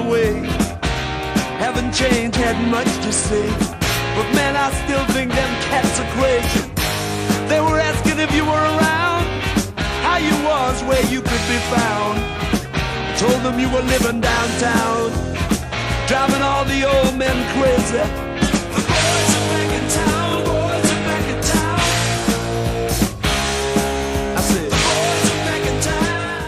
the way. Haven't changed, had much to say, but man, I still think them cats are crazy. They were asking if you were around, how you was, where you could be found. Told them you were living downtown, driving all the old men crazy. The boys are back in town, boys are back in town. I said, the boys are back in town.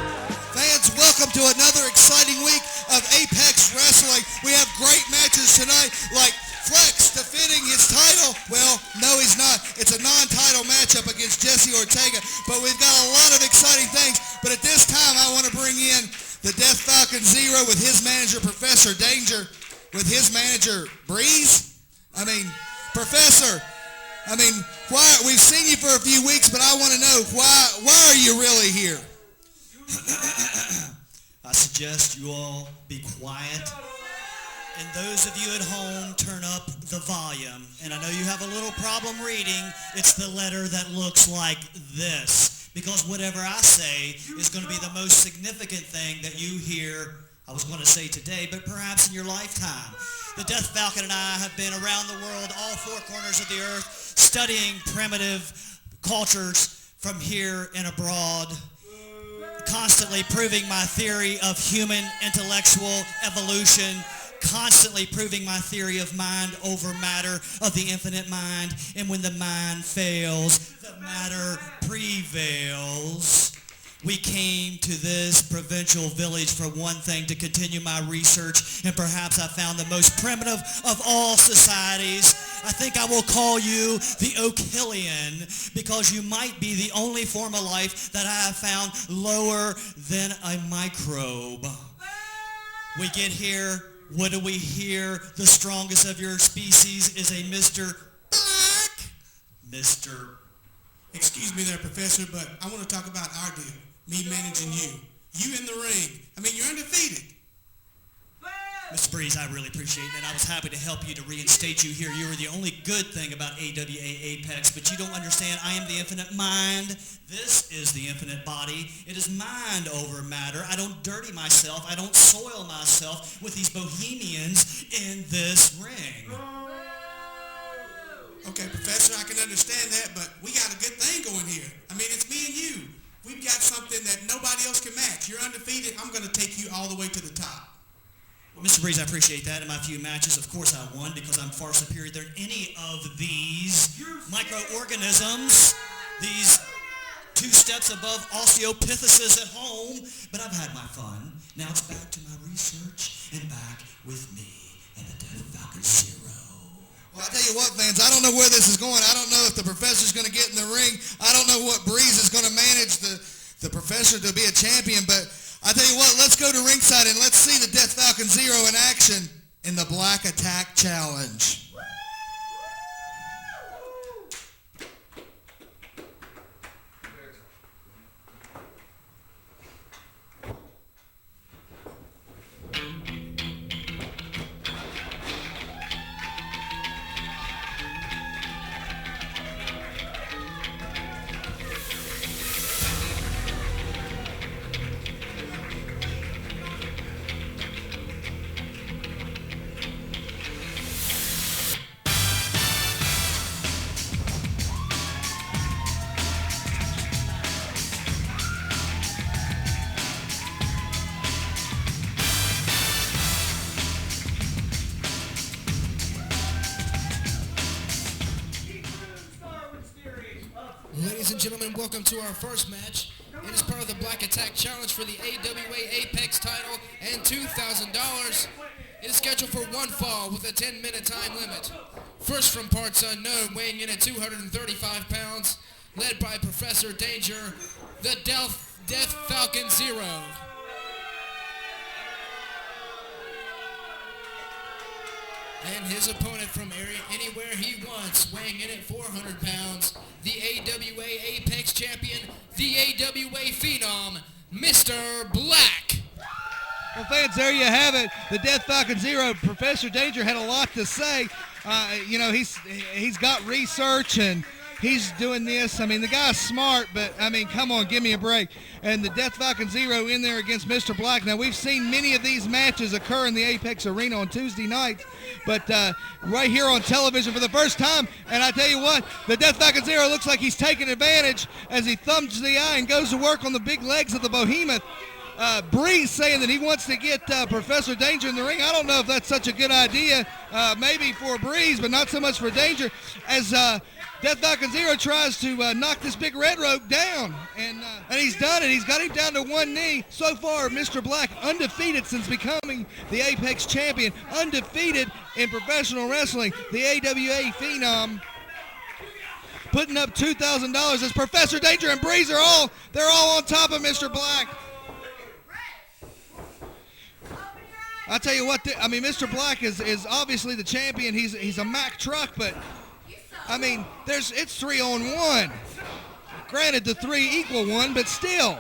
Fans, welcome to another exciting week of Apex Wrestling. We have great matches tonight, like Flex defending his title. Well, no, he's not. It's a non-title matchup against Jesse Ortega, but we've got a lot of exciting things. But at this time, I want to bring in the Death Falcon Zero with his manager, Professor Danger, with his manager, Breeze. Professor, we've seen you for a few weeks, but I want to know, why are you really here? I suggest you all be quiet. And those of you at home, turn up the volume. And I know you have a little problem reading. It's the letter that looks like this. Because whatever I say is going to be the most significant thing that you hear, I was going to say today, but perhaps in your lifetime. The Death Falcon and I have been around the world, all four corners of the earth, studying primitive cultures from here and abroad, constantly proving my theory of human intellectual evolution, constantly proving my theory of mind over matter, of the infinite mind. And when the mind fails, the matter prevails. We came to this provincial village for one thing, to continue my research, and perhaps I found the most primitive of all societies. I think I will call you the Oakillian, because you might be the only form of life that I have found lower than a microbe. We get here. What do we hear? The strongest of your species is a Mr. Black. Mr. Excuse me there, Professor, but I want to talk about our deal. Me managing you. You in the ring. You're undefeated. Mr. Breeze, I really appreciate it, and I was happy to help you to reinstate you here. You were the only good thing about AWA Apex, but you don't understand. I am the infinite mind. This is the infinite body. It is mind over matter. I don't dirty myself. I don't soil myself with these bohemians in this ring. Okay, Professor, I can understand that, but we got a good thing going here. It's me and you. We've got something that nobody else can match. You're undefeated. I'm going to take you all the way to the top. Well, Mr. Breeze, I appreciate that. In my few matches, of course I won, because I'm far superior than any of these microorganisms, these 2 steps above Australopithecus at home. But I've had my fun. Now it's back to my research, and back with me and the Death Falcon Zero. Well, I tell you what, fans, I don't know where this is going. I don't know if the Professor's going to get in the ring. I don't know what Breeze is going to manage the Professor to be a champion, but I tell you what, let's go to ringside and let's see the Death Falcon Zero in action in the Black Attack Challenge. Ladies and gentlemen, welcome to our first match. It is part of the Black Attack Challenge for the AWA Apex title and $2,000. It is scheduled for one fall with a 10-minute time limit. First from parts unknown, weighing in at 235 pounds, led by Professor Danger, the Death Falcon Zero. And his opponent from anywhere he wants, weighing in at 400 pounds, the AWA Apex Champion, the AWA Phenom, Mr. Black. Well, fans, there you have it. The Death Falcon Zero. Professor Danger had a lot to say. He's got research, and he's doing this. I mean, the guy's smart, but, I mean, come on, give me a break. And the Death Falcon Zero in there against Mr. Black. Now, we've seen many of these matches occur in the Apex Arena on Tuesday nights, but right here on television for the first time, and I tell you what, the Death Falcon Zero looks like he's taking advantage as he thumbs the eye and goes to work on the big legs of the Behemoth. Breeze saying that he wants to get Professor Danger in the ring. I don't know if that's such a good idea. Maybe for Breeze, but not so much for Danger, as Death Falcon Zero tries to knock this big red rope down, and he's done it. He's got him down to one knee. So far, Mr. Black undefeated since becoming the Apex champion, undefeated in professional wrestling, the AWA Phenom, putting up $2,000 as Professor Danger and Breeze are all on top of Mr. Black. I tell you what, I mean, Mr. Black is obviously the champion. He's a Mack truck, but I mean, it's 3-on-1. Granted, the 3 equal 1, but still.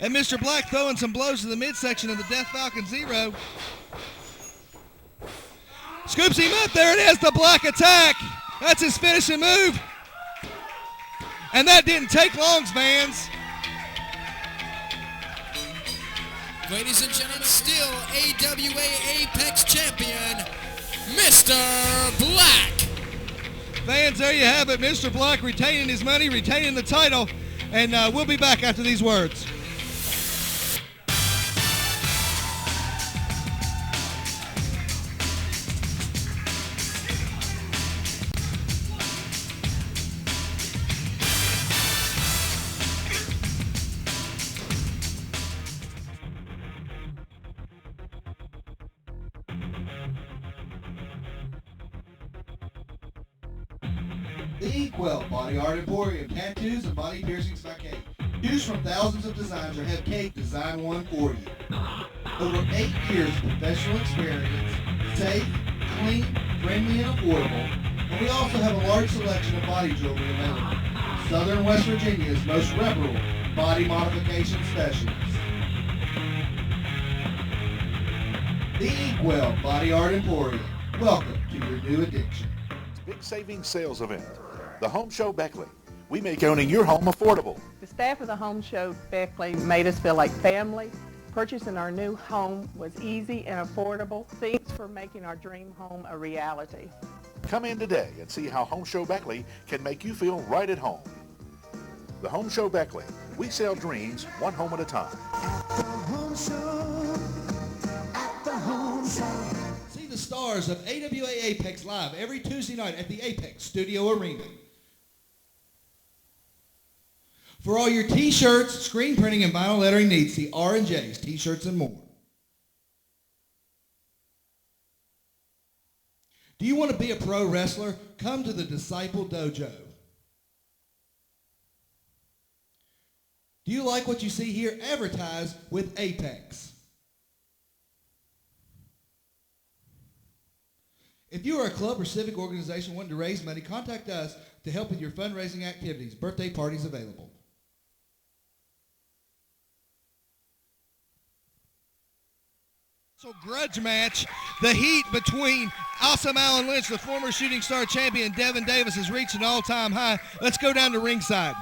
And Mr. Black throwing some blows to the midsection of the Death Falcon Zero. Scoops him up. There it is, the Black Attack. That's his finishing move. And that didn't take long, fans. Ladies and gentlemen, still AWA Apex champion, Mr. Black. Fans, there you have it. Mr. Black retaining his money, retaining the title, and we'll be back after these words. The Inkwell Body Art Emporium, tattoos and body piercings by Kate. Choose from thousands of designs or have Kate design one for you. Over 8 years of professional experience, safe, clean, friendly, and affordable. And we also have a large selection of body jewelry available. Southern West Virginia's most reputable body modification specialist. The Inkwell Body Art Emporium. Welcome to your new addiction. Big savings sales event. The Home Show Beckley. We make owning your home affordable. The staff of the Home Show Beckley made us feel like family. Purchasing our new home was easy and affordable. Thanks for making our dream home a reality. Come in today and see how Home Show Beckley can make you feel right at home. The Home Show Beckley. We sell dreams one home at a time. At the Home Show. At the Home Show. See the stars of AWA Apex live every Tuesday night at the Apex Studio Arena. For all your t-shirts, screen printing, and vinyl lettering needs, see R&J's T-shirts and more. Do you want to be a pro wrestler? Come to the Disciple Dojo. Do you like what you see here? Advertise with Apex. If you are a club or civic organization wanting to raise money, contact us to help with your fundraising activities. Birthday parties available. So grudge match, the heat between Awesome Alan Lynch, the former Shooting Star champion, Devin Davis has reached an all-time high. Let's go down to ringside.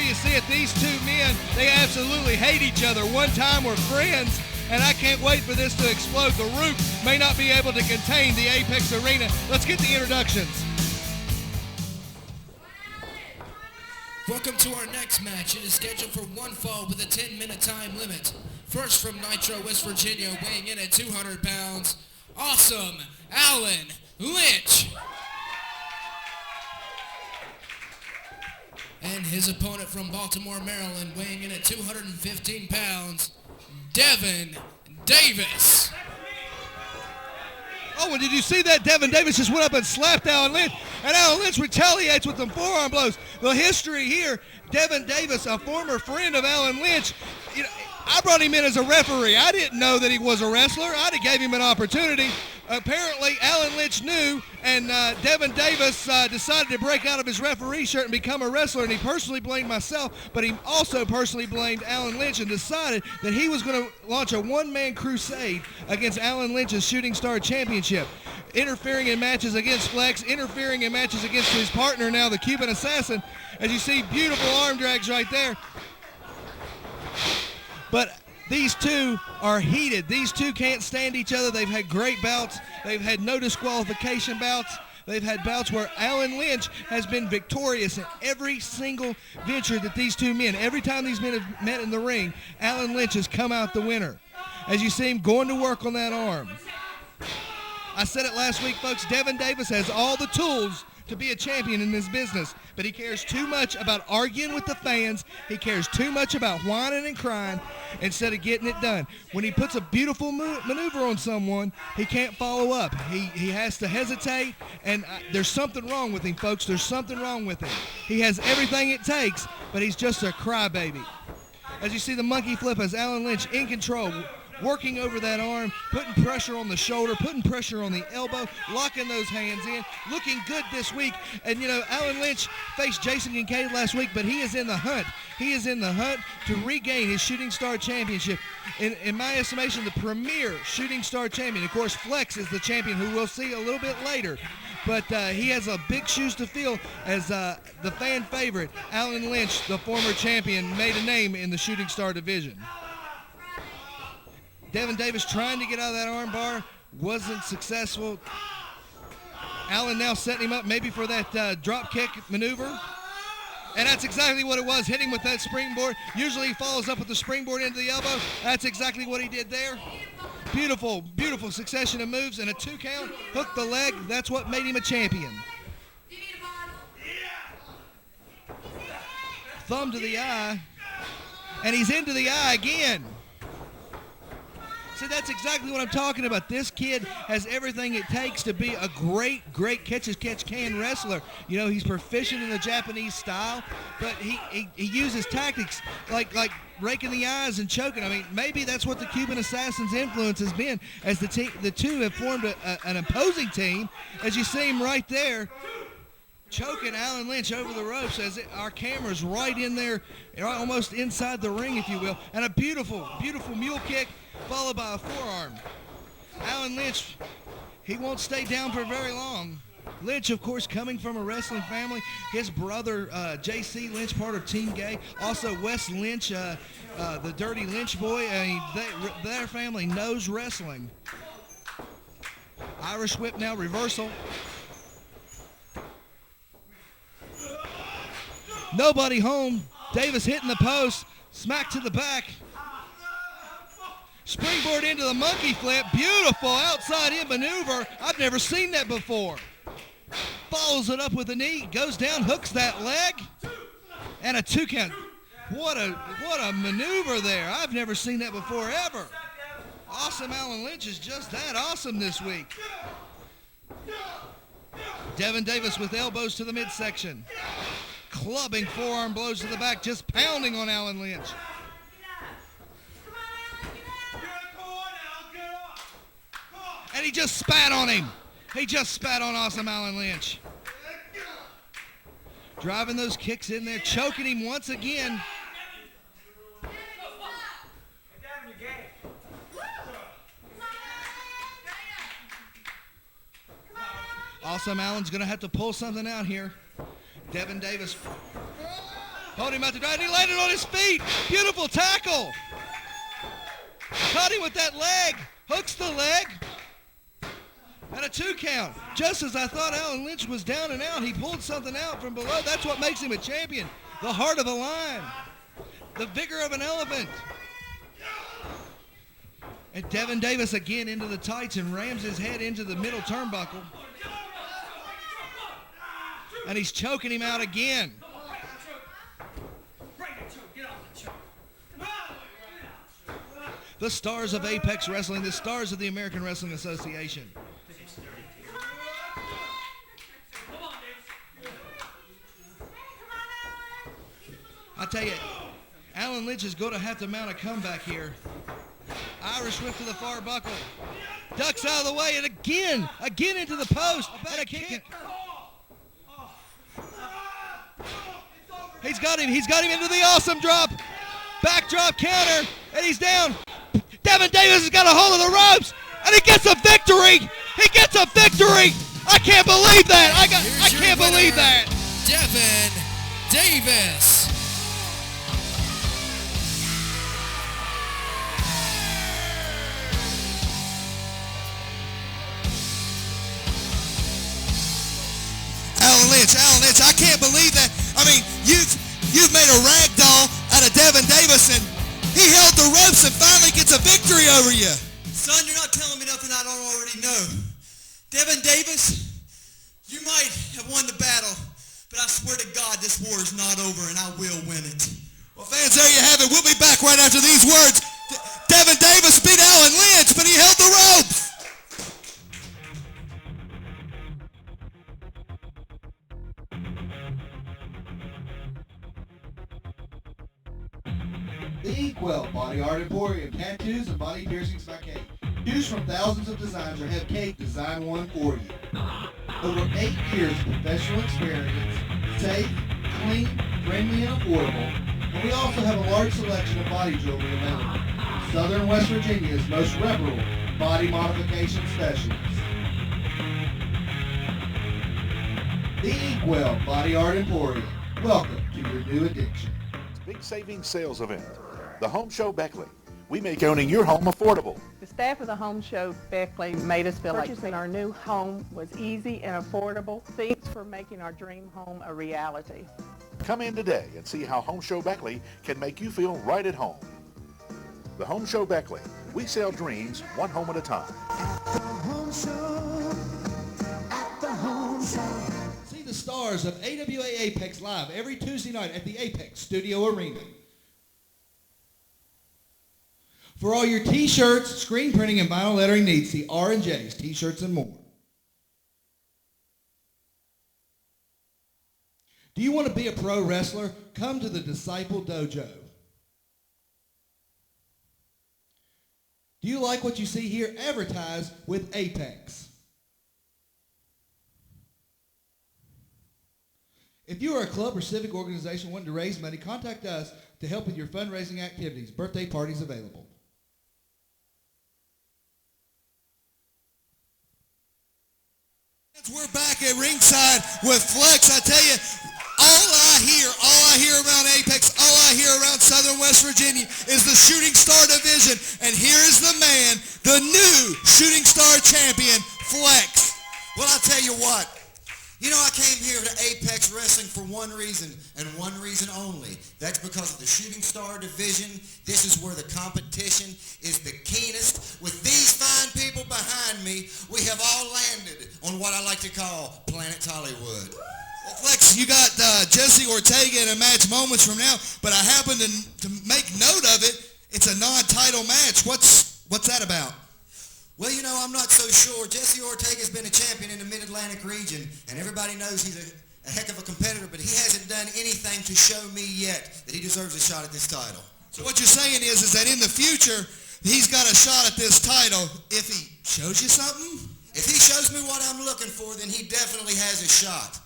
You see it, these two men, they absolutely hate each other. One time were friends, and I can't wait for this to explode. The roof may not be able to contain the Apex Arena. Let's get the introductions. Welcome to our next match. It is scheduled for one fall with a 10-minute time limit. First from Nitro, West Virginia, weighing in at 200 pounds, Awesome Alan Lynch. And his opponent from Baltimore, Maryland, weighing in at 215 pounds, Devin Davis. Oh, and did you see that? Devin Davis just went up and slapped Alan Lynch, and Alan Lynch retaliates with some forearm blows. The history here, Devin Davis, a former friend of Alan Lynch, you know, I brought him in as a referee. I didn't know that he was a wrestler. I gave him an opportunity. Apparently, Alan Lynch knew, and Devin Davis decided to break out of his referee shirt and become a wrestler, and he personally blamed myself, but he also personally blamed Alan Lynch and decided that he was going to launch a one-man crusade against Alan Lynch's Shooting Star Championship, interfering in matches against Flex, interfering in matches against his partner now, the Cuban Assassin. As you see, beautiful arm drags right there. But these two are heated. These two can't stand each other. They've had great bouts. They've had no disqualification bouts. They've had bouts where Alan Lynch has been victorious in every single venture that these two men, every time these men have met in the ring, Alan Lynch has come out the winner. As you see him going to work on that arm. I said it last week, folks, Devin Davis has all the tools to be a champion in this business, but he cares too much about arguing with the fans. He cares too much about whining and crying instead of getting it done. When he puts a beautiful maneuver on someone, he can't follow up. He has to hesitate, and there's something wrong with him, folks. There's something wrong with him. He has everything it takes, but he's just a crybaby. As you see the monkey flip as Alan Lynch in control, working over that arm, putting pressure on the shoulder, putting pressure on the elbow, locking those hands in, looking good this week. And, you know, Alan Lynch faced Jason Kincaid last week, but he is in the hunt. He is in the hunt to regain his Shooting Star Championship. In my estimation, the premier Shooting Star champion. Of course, Flex is the champion, who we'll see a little bit later. But he has a big shoes to fill as the fan favorite, Alan Lynch, the former champion, made a name in the Shooting Star division. Devin Davis trying to get out of that arm bar, wasn't successful. Alan now setting him up maybe for that drop kick maneuver. And that's exactly what it was, hitting with that springboard. Usually he follows up with the springboard into the elbow. That's exactly what he did there. Beautiful, beautiful succession of moves and a 2 count. Hooked the leg. That's what made him a champion. Thumb to the eye. And he's into the eye again. So that's exactly what I'm talking about. This kid has everything it takes to be a great catch-as-catch-can wrestler. You know, he's proficient in the Japanese style, but he uses tactics like raking the eyes and choking. I mean, maybe that's what the Cuban Assassin's influence has been, as the two have formed an opposing team. As you see him right there, choking Alan Lynch over the ropes as our camera's right in there, almost inside the ring, if you will. And a beautiful, beautiful mule kick, followed by a forearm. Alan Lynch, he won't stay down for very long. Lynch, of course, coming from a wrestling family. His brother, J.C. Lynch, part of Team Gay. Also, Wes Lynch, the Dirty Lynch boy. I mean, their family knows wrestling. Irish whip now, reversal. Nobody home. Davis hitting the post. Smack to the back. Springboard into the monkey flip. Beautiful outside in maneuver. I've never seen that before. Follows it up with a knee. Goes down, hooks that leg. And a 2 count. What a maneuver there. I've never seen that before ever. Awesome Alan Lynch is just that awesome this week. Devin Davis with elbows to the midsection. Clubbing forearm blows to the back, just pounding on Alan Lynch. And he just spat on him. He just spat on awesome Alan Lynch. Driving those kicks in there, choking him once again. Awesome Alan's going to have to pull something out here. Devin Davis holding him out to drive, and he landed on his feet. Beautiful tackle. Caught him with that leg. Hooks the leg. And a 2 count. Just as I thought Alan Lynch was down and out, he pulled something out from below. That's what makes him a champion. The heart of a lion. The vigor of an elephant. And Devin Davis again into the tights and rams his head into the middle turnbuckle. And he's choking him out again. The stars of Apex Wrestling, the stars of the American Wrestling Association. I tell you, Alan Lynch is going to have to mount a comeback here. Irish whip to the far buckle. Ducks out of the way, and again into the post, and a kick. He's got him into the awesome drop. Backdrop counter, and he's down. Devin Davis has got a hold of the ropes, and he gets a victory. He gets a victory. I can't believe that. I can't believe that. Devin Davis. Alan Lynch, I can't believe that. I mean, you've made a rag doll out of Devin Davis, and he held the ropes and finally gets a victory over you. Son, you're not telling me nothing I don't already know. Devin Davis, you might have won the battle, but I swear to God, this war is not over, and I will win it. Well, fans, there you have it. We'll be back right after these words. Devin Davis beat Alan Lynch, but he held the ropes. The Inkwell Body Art Emporium, tattoos and body piercings by Kate. Choose from thousands of designs or have Kate design one for you. Over 8 years of professional experience, safe, clean, friendly, and affordable. And we also have a large selection of body jewelry available. Southern West Virginia's most reputable body modification specialist. The Inkwell Body Art Emporium. Welcome to your new addiction. Big savings sales event. The Home Show Beckley. We make owning your home affordable. The staff of the Home Show Beckley made us feel like purchasing our new home was easy and affordable. Thanks for making our dream home a reality. Come in today and see how Home Show Beckley can make you feel right at home. The Home Show Beckley. We sell dreams one home at a time. See the stars of AWA Apex live every Tuesday night at the Apex Studio Arena. For all your t-shirts, screen printing, and vinyl lettering needs, see R&J's T-shirts and more. Do you want to be a pro wrestler? Come to the Disciple Dojo. Do you like what you see here? Advertise with Apex. If you are a club or civic organization wanting to raise money, contact us to help with your fundraising activities. Birthday parties available. We're back at ringside with Flex. I tell you, all I hear around Apex, all I hear around Southern West Virginia is the Shooting Star division. And here is the man, the new Shooting Star champion, Flex. Well, I'll tell you what. You know, I came here to Apex Wrestling for one reason, and one reason only. That's because of the Shooting Star division. This is where the competition is the keenest. With these fine people behind me, we have all landed on what I like to call Planet Hollywood. Well, Flex, you got Jesse Ortega in a match moments from now, but I happen to make note of it. It's a non-title match. What's that about? Well, you know, I'm not so sure. Jesse Ortega's been a champion in the Mid-Atlantic region, and everybody knows he's a heck of a competitor, but he hasn't done anything to show me yet that he deserves a shot at this title. So what you're saying is that in the future, he's got a shot at this title if he shows you something? If he shows me what I'm looking for, then he definitely has a shot.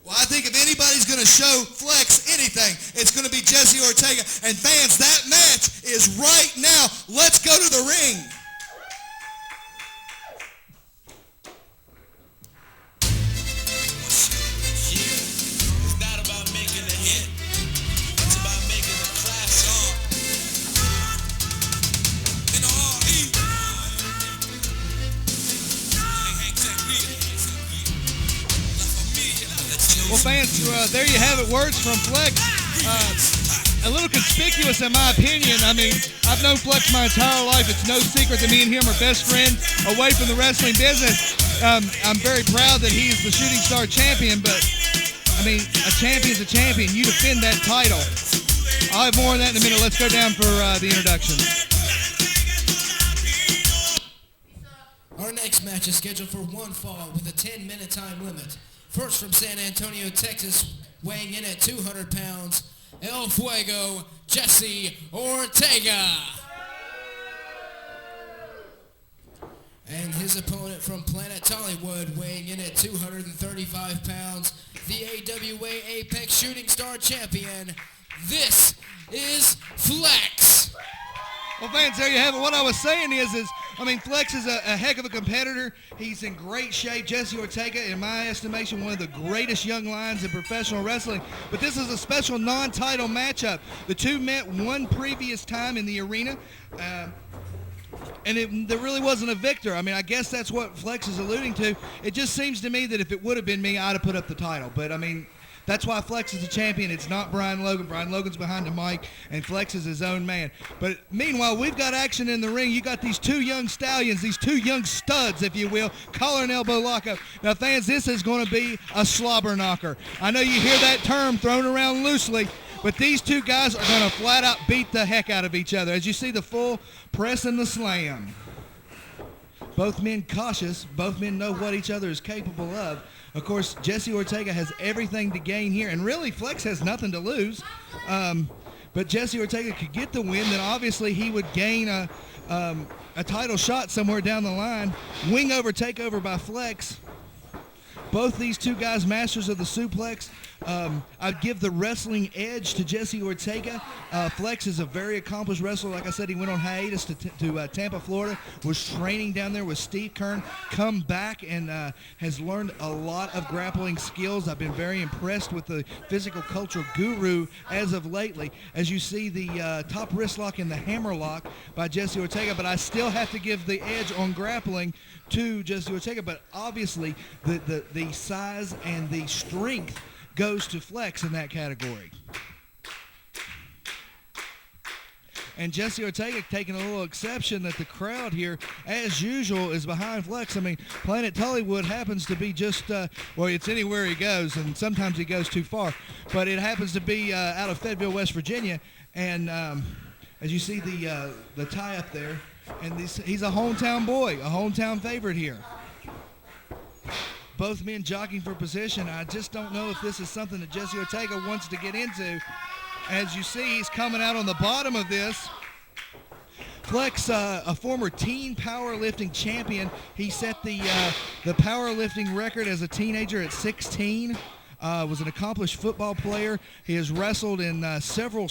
Well, I think if anybody's going to show Flex anything, it's going to be Jesse Ortega. And fans, that match is right now. Let's go to the ring. In all fans, there you have it. Words from Flex. A little conspicuous in my opinion. I mean, I've known Flex my entire life. It's no secret that me and him are best friends away from the wrestling business. I'm very proud that he is the Shooting Star champion, but, I mean, a champion's a champion. You defend that title. I'll have more on that in a minute. Let's go down for the introduction. Our next match is scheduled for one fall with a 10-minute time limit. First from San Antonio, Texas, weighing in at 200 pounds, El Fuego, Jesse Ortega. And his opponent from Planet Tollywood, weighing in at 235 pounds, the AWA Apex Shooting Star champion. This is Flex. Well, fans, there you have it. What I was saying is I mean, Flex is a heck of a competitor. He's in great shape. Jesse Ortega, in my estimation, one of the greatest young lions in professional wrestling. But this is a special non-title matchup. The two met one previous time in the arena, and there really wasn't a victor. I mean, I guess that's what Flex is alluding to. It just seems to me that if it would have been me, I'd have put up the title. But, I mean, that's why Flex is the champion. It's not Brian Logan. Brian Logan's behind the mic, and Flex is his own man. But meanwhile, we've got action in the ring. You got these two young stallions, these two young studs, if you will, collar and elbow lockup. Now, fans, this is going to be a slobber knocker. I know you hear that term thrown around loosely, but these two guys are going to flat out beat the heck out of each other. As you see the full press and the slam. Both men cautious. Both men know what each other is capable of. Of course, Jesse Ortega has everything to gain here, and really Flex has nothing to lose. But Jesse Ortega could get the win, then obviously he would gain a title shot somewhere down the line. Wing over takeover by Flex. Both these two guys masters of the suplex. I'd give the wrestling edge to Jesse Ortega. Flex is a very accomplished wrestler. Like I said, he went on hiatus to Tampa, Florida, was training down there with Steve Kern, come back and has learned a lot of grappling skills. I've been very impressed with the physical culture guru as of lately. As you see the top wrist lock and the hammer lock by Jesse Ortega, but I still have to give the edge on grappling to Jesse Ortega. But obviously the size and the strength goes to Flex in that category. And Jesse Ortega taking a little exception that the crowd here, as usual, is behind Flex. I mean, Planet Tollywood happens to be just, well, it's anywhere he goes, and sometimes he goes too far. But it happens to be out of Fayetteville, West Virginia. And as you see the tie-up there, and he's a hometown boy, a hometown favorite here. Both men jockeying for position. I just don't know if this is something that Jesse Ortega wants to get into. As you see, he's coming out on the bottom of this. Flex, a former teen powerlifting champion. He set the powerlifting record as a teenager at 16. Was an accomplished football player. He has wrestled in several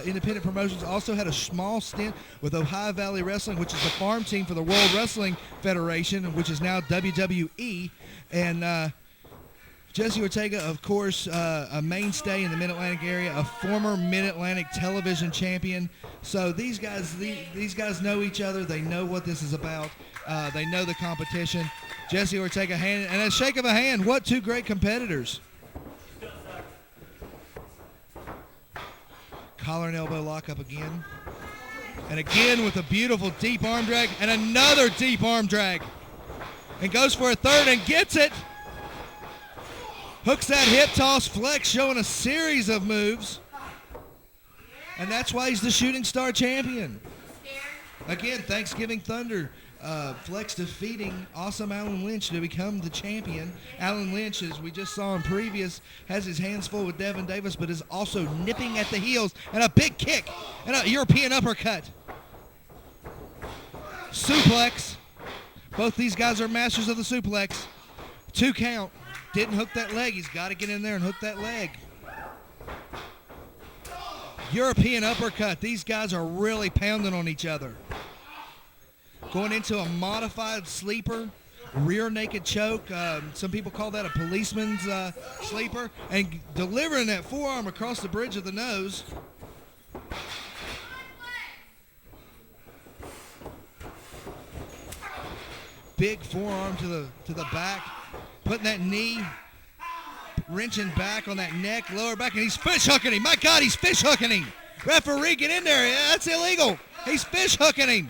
independent promotions. Also had a small stint with Ohio Valley Wrestling, which is the farm team for the World Wrestling Federation, which is now WWE. And Jesse Ortega, of course, a mainstay in the Mid-Atlantic area, a former Mid-Atlantic television champion. So these guys know each other. They know what this is about. They know the competition. Jesse Ortega, and a shake of a hand. What two great competitors. Collar and elbow lock up again. And again with a beautiful deep arm drag and another deep arm drag. And goes for a third and gets it. Hooks that hip toss. Flex showing a series of moves. And that's why he's the Shooting Star champion. Again, Thanksgiving Thunder. Flex defeating Awesome Alan Lynch to become the champion. Alan Lynch, as we just saw in previous, has his hands full with Devin Davis, but is also nipping at the heels, and a big kick and a European uppercut. Suplex. Both these guys are masters of the suplex. 2 count. Didn't hook that leg. He's got to get in there and hook that leg. European uppercut. These guys are really pounding on each other. Going into a modified sleeper, rear naked choke. Some people call that a policeman's sleeper. And delivering that forearm across the bridge of the nose. Big forearm to the back. Putting that knee wrenching back on that neck, lower back, and he's fish hooking him. My God, he's fish hooking him. Referee, get in there. Yeah, that's illegal. He's fish hooking him.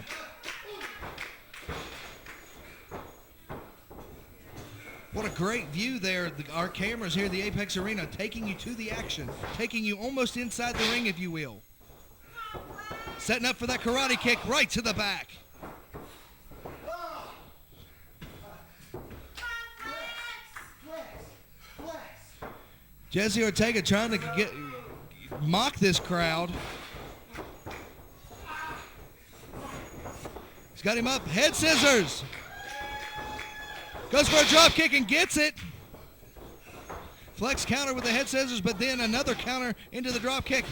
What a great view there. Our cameras here at the Apex Arena taking you to the action, taking you almost inside the ring, if you will. Setting up for that karate kick right to the back. Jesse Ortega trying to mock this crowd. He's got him up. Head scissors. Goes for a drop kick and gets it. Flex counter with the head scissors, but then another counter into the drop kick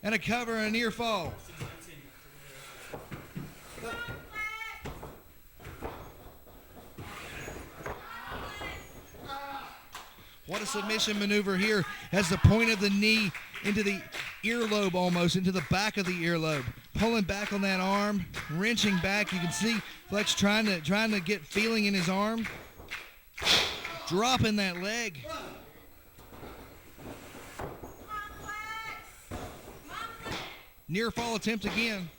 and a cover and a near fall. What a submission maneuver here. Has the point of the knee into the earlobe almost, into the back of the earlobe. Pulling back on that arm, wrenching back. You can see Flex trying to get feeling in his arm. Dropping that leg. Near fall attempt again.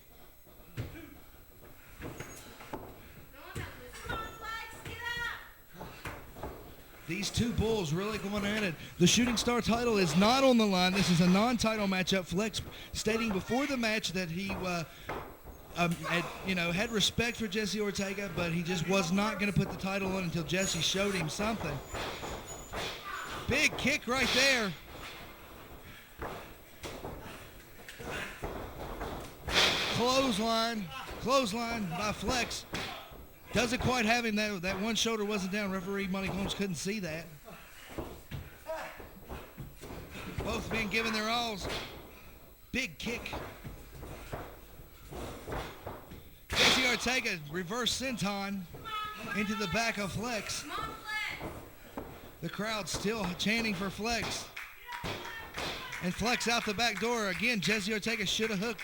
These two bulls really going at it. The Shooting Star title is not on the line. This is a non-title matchup. Flex stating before the match that he had respect for Jesse Ortega, but he just was not going to put the title on until Jesse showed him something. Big kick right there. Clothesline by Flex. Doesn't quite have him. That one shoulder wasn't down. Referee Monty Holmes couldn't see that. Both men giving their alls. Big kick. Jesse Ortega reverse senton into the back of Flex. The crowd still chanting for Flex. And Flex out the back door. Again, Jesse Ortega should have hooked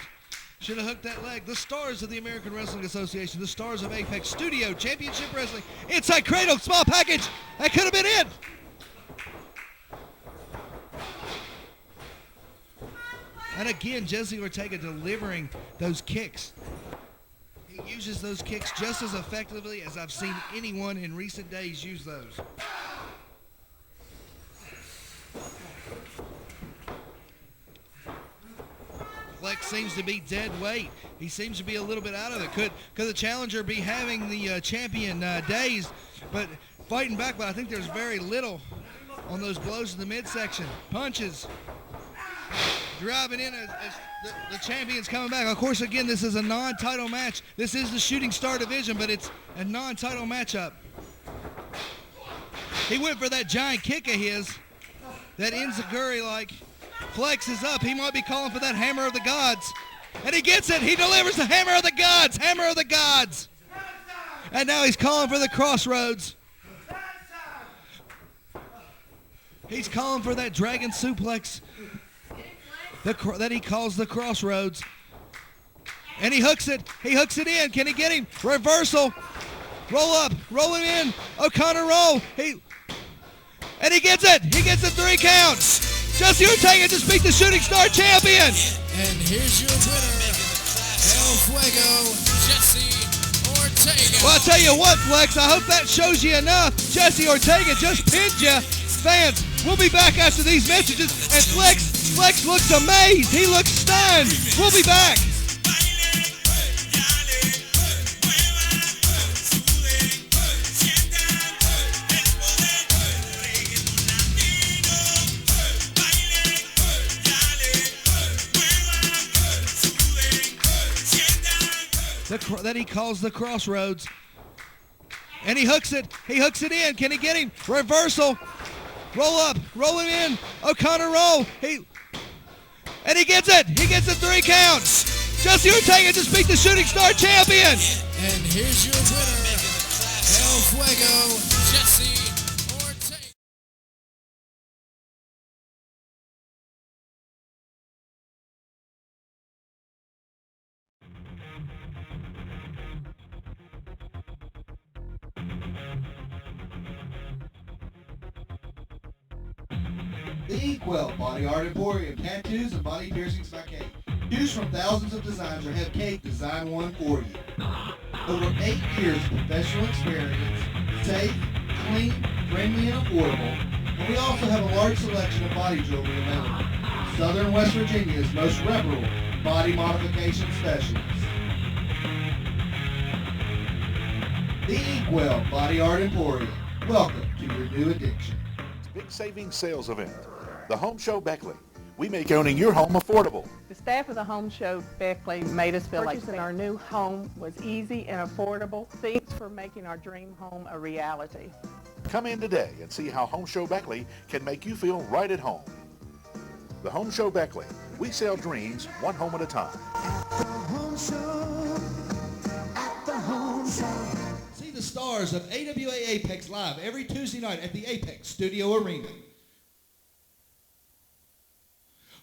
that leg. The stars of the American Wrestling Association, the stars of Apex Studio Championship Wrestling. Inside cradle, small package. That could have been it. And again, Jesse Ortega delivering those kicks. He uses those kicks just as effectively as I've seen anyone in recent days use those. Flex seems to be dead weight. He seems to be a little bit out of it. Could the challenger be having the champion days, but fighting back? But I think there's very little on those blows in the midsection. Punches. Driving in as the champion's coming back. Of course, again, this is a non-title match. This is the Shooting Star division, but it's a non-title matchup. He went for that giant kick of his, that enziguri-like. Flex is up. He might be calling for that hammer of the gods. And he gets it. He delivers the hammer of the gods. Hammer of the gods. And now he's calling for the crossroads. He's calling for that dragon suplex that he calls the crossroads. And he hooks it. He hooks it in. Can he get him? Reversal. Roll up. Roll him in. O'Connor roll. And he gets it. He gets the 3 counts. Jesse Ortega just beat the Shooting Star champion. And here's your winner, El Fuego, Jesse Ortega. Well, I'll tell you what, Flex, I hope that shows you enough. Jesse Ortega just pinned you. Fans, we'll be back after these messages. And Flex looks amazed. He looks stunned. We'll be back. That he calls the crossroads. And he hooks it. He hooks it in. Can he get him? Reversal. Roll up. Roll him in. O'Connor roll. And he gets it. He gets the 3 counts. Jesse Ortega just beat the Shooting Star champion. And here's your winner, El Fuego, Jesse Ortega. The Inkwell Body Art Emporium, tattoos and body piercings by Kate. Choose from thousands of designs or have Kate design one for you. Over 8 years of professional experience, safe, clean, friendly, and affordable. And we also have a large selection of body jewelry available. Southern West Virginia's most reputable body modification specialist. The Inkwell Body Art Emporium. Welcome to your new addiction. Big savings sales event. The Home Show Beckley. We make owning your home affordable. The staff of the Home Show Beckley made us feel like purchasing our new home was easy and affordable. Thanks for making our dream home a reality. Come in today and see how Home Show Beckley can make you feel right at home. The Home Show Beckley. We sell dreams one home at a time. At the Home Show. At the Home Show. See the stars of AWA Apex live every Tuesday night at the Apex Studio Arena.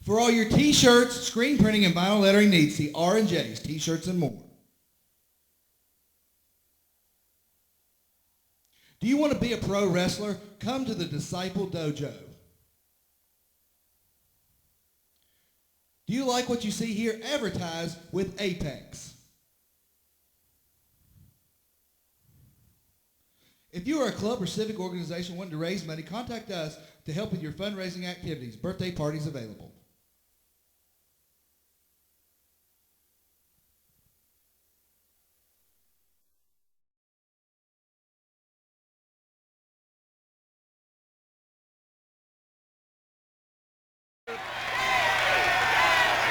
For all your t-shirts, screen printing, and vinyl lettering needs, see R&J's T-shirts and more. Do you want to be a pro wrestler? Come to the Disciple Dojo. Do you like what you see here? Advertise with Apex. If you are a club or civic organization wanting to raise money, contact us to help with your fundraising activities. Birthday parties available.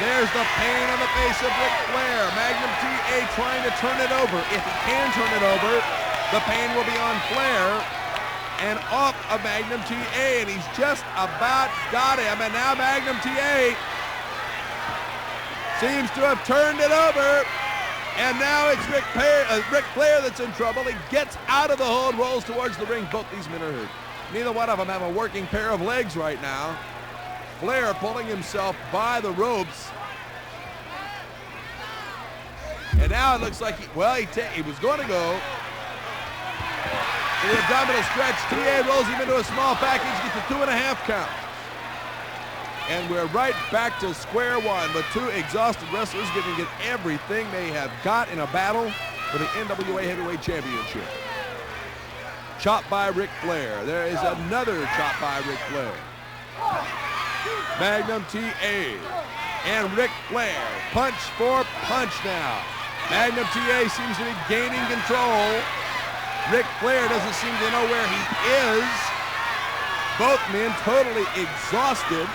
There's the pain on the face of Ric Flair. Magnum TA trying to turn it over. If he can turn it over, the pain will be on Flair and off of Magnum TA, and he's just about got him. And now Magnum TA seems to have turned it over, and now it's Ric Flair that's in trouble. He gets out of the hold, rolls towards the ring. Both these men are hurt. Neither one of them have a working pair of legs right now. Flair pulling himself by the ropes. And now it looks like he was going to go to the abdominal stretch. TA rolls him into a small package, gets a 2.5 count. And we're right back to square one with two exhausted wrestlers giving it everything they have got in a battle for the NWA Heavyweight Championship. Chop by Ric Flair. There is another chop by Ric Flair. Magnum TA and Ric Flair punch for punch now. Magnum TA seems to be gaining control. Ric Flair doesn't seem to know where he is. Both men totally exhausted.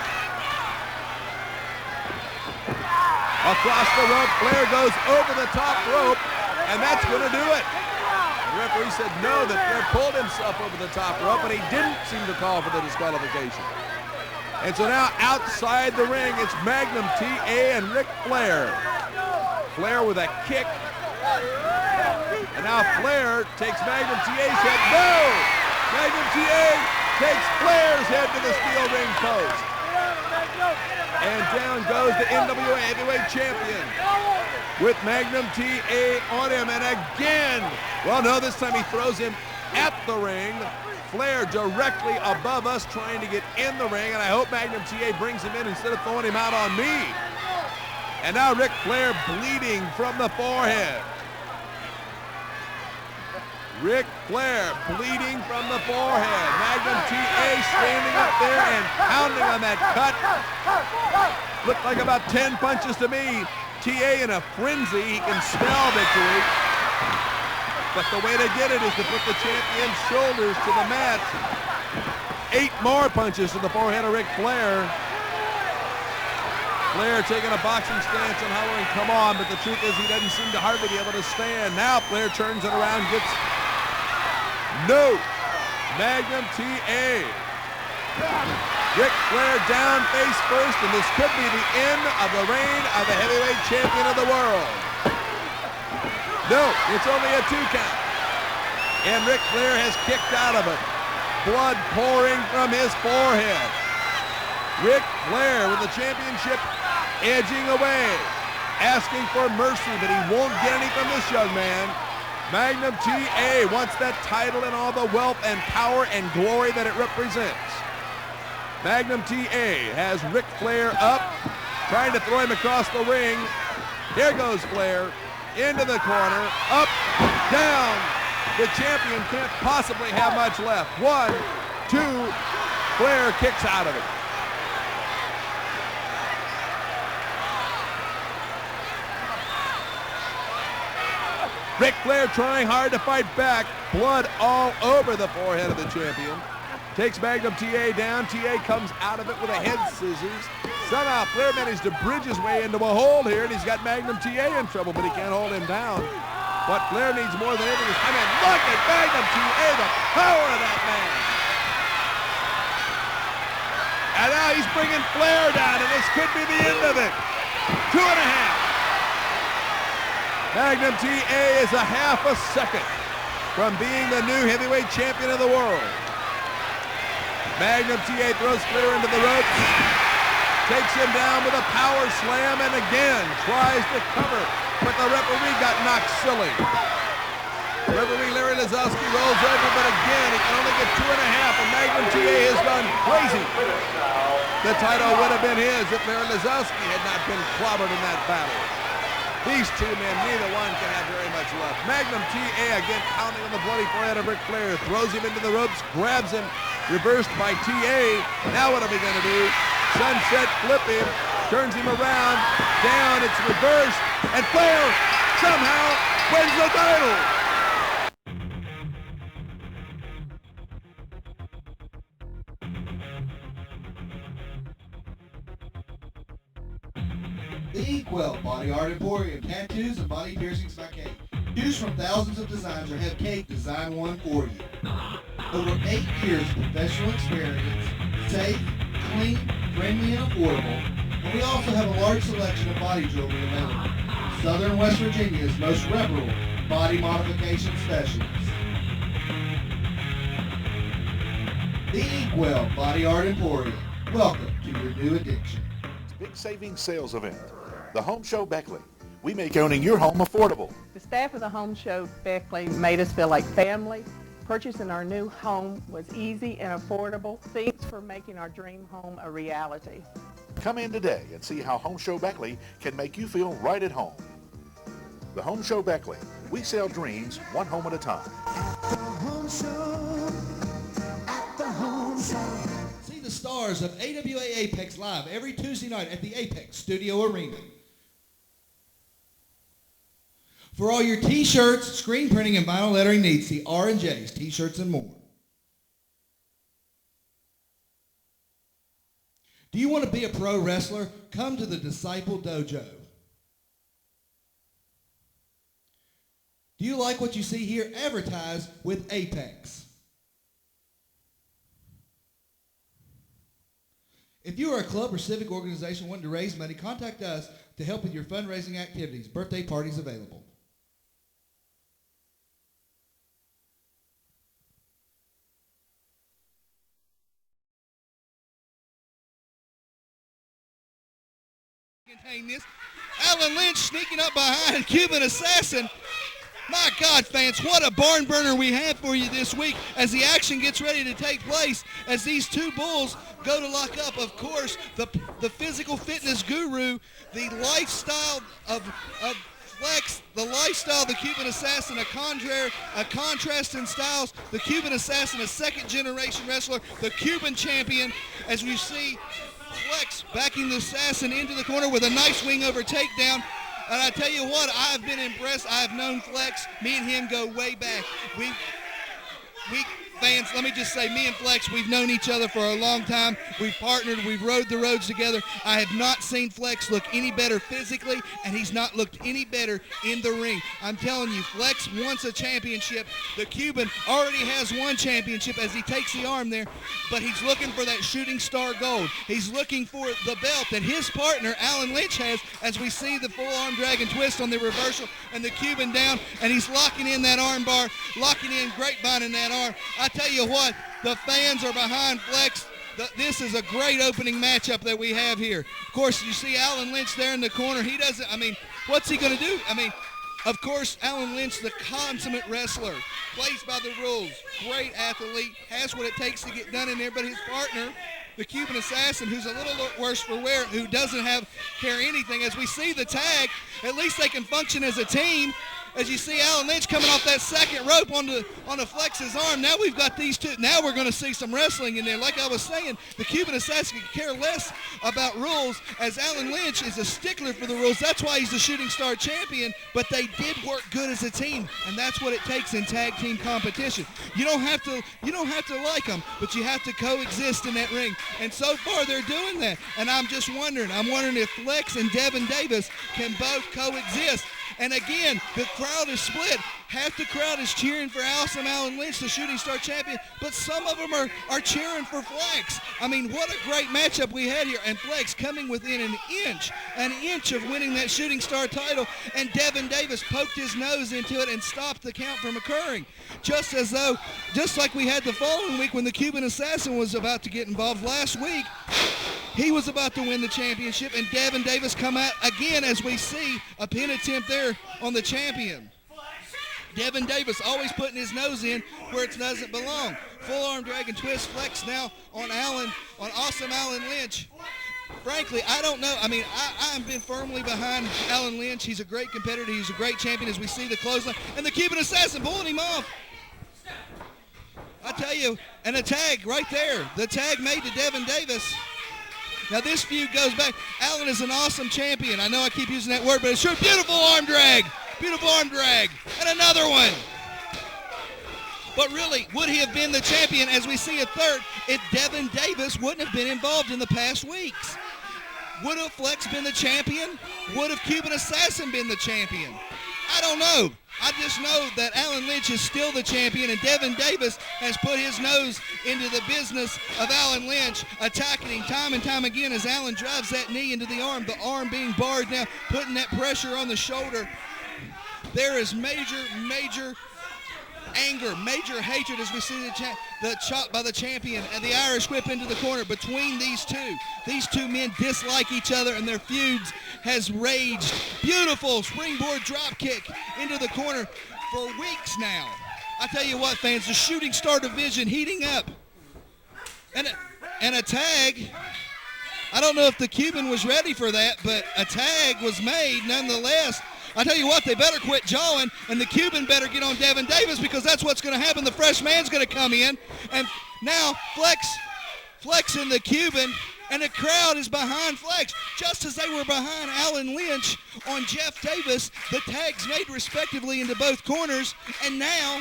Across the rope, Flair goes over the top rope, and that's going to do it. The referee said no, that Flair pulled himself over the top rope, but he didn't seem to call for the disqualification. And so now outside the ring, it's Magnum TA and Ric Flair. Flair with a kick. And now Flair takes Magnum TA's head. No! Magnum TA takes Flair's head to the steel ring post. And down goes the NWA Heavyweight Champion with Magnum TA on him. And again, well, no, this time he throws him at the ring. Flair directly above us trying to get in the ring, and I hope Magnum TA brings him in instead of throwing him out on me. And now Ric Flair bleeding from the forehead. Ric Flair bleeding from the forehead. Magnum TA standing up there and pounding on that cut. Looked like about 10 punches to me. TA in a frenzy. He can smell victory. But the way to get it is to put the champion's shoulders to the mat. 8 more punches to the forehead of Ric Flair. Flair taking a boxing stance and hollering, come on, but the truth is he doesn't seem to hardly be able to stand. Now Flair turns it around, gets no. Magnum TA. Ric Flair down face first, and this could be the end of the reign of the heavyweight champion of the world. No, it's only a 2 count. And Ric Flair has kicked out of it. Blood pouring from his forehead. Ric Flair with the championship edging away, asking for mercy, but he won't get any from this young man. Magnum TA wants that title and all the wealth and power and glory that it represents. Magnum TA has Ric Flair up, trying to throw him across the ring. Here goes Flair, into the corner, up, down. The champion can't possibly have much left. 1, 2, Flair kicks out of it. Ric Flair trying hard to fight back. Blood all over the forehead of the champion. Takes Magnum TA down. TA comes out of it with a head scissors. Somehow Flair managed to bridge his way into a hold here, and he's got Magnum TA in trouble, but he can't hold him down. What Flair needs more than anything is, I mean, look at Magnum TA, the power of that man. And now he's bringing Flair down, and this could be the end of it. 2.5. Magnum TA is a half a second from being the new heavyweight champion of the world. Magnum TA throws Flair into the ropes, takes him down with a power slam, and again tries to cover, but the referee got knocked silly. Referee Larry Lazowski rolls over, but again he can only get 2.5, and Magnum TA has gone crazy. The title would have been his if Larry Lazowski had not been clobbered in that battle. These two men, neither one can have very much left. Magnum TA again pounding on the bloody forehead of Ric Flair, throws him into the ropes, grabs him, reversed by TA. Now what are we going to do? Sunset flip him, turns him around, down, it's reversed, and Flair somehow wins the title. The Inkwell Body Art Emporium, tattoos and body piercings by Kate. Choose from thousands of designs or have Kate design one for you. Over 8 years of professional experience, safe, clean, friendly, and affordable. And we also have a large selection of body jewelry available. Southern West Virginia's most reputable body modification specialist. The Inkwell Body Art Emporium. Welcome to your new addiction. Big savings sales event. The Home Show Beckley. We make owning your home affordable. The staff of the Home Show Beckley made us feel like family. Purchasing our new home was easy and affordable. Thanks for making our dream home a reality. Come in today and see how Home Show Beckley can make you feel right at home. The Home Show Beckley. We sell dreams one home at a time. The Home Show. At the Home Show. See the stars of AWA Apex live every Tuesday night at the Apex Studio Arena. For all your t-shirts, screen printing, and vinyl lettering needs, see R&J's T-shirts and more. Do you want to be a pro wrestler? Come to the Disciple Dojo. Do you like what you see here? Advertise with Apex. If you are a club or civic organization wanting to raise money, contact us to help with your fundraising activities. Birthday parties available. Contain this. Alan Lynch sneaking up behind Cuban Assassin. My God, fans, what a barn burner we have for you this week as the action gets ready to take place as these two bulls go to lock up. Of course, the physical fitness guru, the lifestyle of Flex, the lifestyle of the Cuban Assassin, a contrast in styles. The Cuban Assassin, a second-generation wrestler, the Cuban champion, as we see Flex backing the Assassin into the corner with a nice wing over takedown. And I tell you what, I've been impressed. I've known Flex. Me and him go way back. We fans, let me just say, me and Flex, we've known each other for a long time. We've partnered. We've rode the roads together. I have not seen Flex look any better physically, and he's not looked any better in the ring. I'm telling you, Flex wants a championship. The Cuban already has one championship as he takes the arm there, but he's looking for that shooting star gold. He's looking for the belt that his partner, Alan Lynch, has, as we see the full arm dragon twist on the reversal and the Cuban down, and he's locking in that arm bar, locking in grapevine in that arm. I tell you what, the fans are behind Flex. This is a great opening matchup that we have here. Of course, you see Alan Lynch there in the corner. He doesn't, what's he going to do? Of course, Alan Lynch, the consummate wrestler, plays by the rules, great athlete, has what it takes to get done in there, but his partner, the Cuban Assassin, who's a little worse for wear, who doesn't carry anything. As we see the tag, at least they can function as a team. As you see Alan Lynch coming off that second rope onto Flex's arm. Now we've got these two. Now we're going to see some wrestling in there. Like I was saying, the Cuban Assassin could care less about rules, as Alan Lynch is a stickler for the rules. That's why he's the Shooting Star champion, but they did work good as a team, and that's what it takes in tag team competition. You don't have to like them, but you have to coexist in that ring. And so far they're doing that. And I'm wondering if Flex and Devin Davis can both coexist. And again, the crowd is split. Half the crowd is cheering for Awesome Alan Lynch, the Shooting Star champion, but some of them are cheering for Flex. I mean, what a great matchup we had here. And Flex coming within an inch of winning that Shooting Star title. And Devin Davis poked his nose into it and stopped the count from occurring. Just like we had the following week when the Cuban Assassin was about to get involved last week. He was about to win the championship, and Devin Davis come out again, as we see a pin attempt there on the champion. Devin Davis always putting his nose in where it doesn't belong. Full arm drag and twist Flex now on Awesome Alan Lynch. Frankly, I don't know. I mean, I've been firmly behind Alan Lynch. He's a great competitor. He's a great champion, as we see the clothesline. And the Cuban Assassin pulling him off. I tell you, and a tag right there. The tag made to Devin Davis. Now this feud goes back. Alan is an awesome champion. I know I keep using that word, but it's true. Beautiful arm drag. Beautiful arm drag. And another one. But really, would he have been the champion, as we see a third, if Devin Davis wouldn't have been involved in the past weeks? Would have Flex been the champion? Would have Cuban Assassin been the champion? I don't know. I just know that Alan Lynch is still the champion, and Devin Davis has put his nose into the business of Alan Lynch, attacking him time and time again as Alan drives that knee into the arm being barred now, putting that pressure on the shoulder. There is major anger, major hatred as we see the chop by the champion and the Irish whip into the corner between these two. These two men dislike each other, and their feuds has raged. Beautiful springboard drop kick into the corner for weeks now. I tell you what, fans, the Shooting Star division heating up. And a tag. I don't know if the Cuban was ready for that, but a tag was made nonetheless. I tell you what, they better quit jawing, and the Cuban better get on Devin Davis, because that's what's going to happen. The fresh man's going to come in, and now Flex and the Cuban, and the crowd is behind Flex, just as they were behind Alan Lynch on Jeff Davis. The tags made respectively into both corners, and now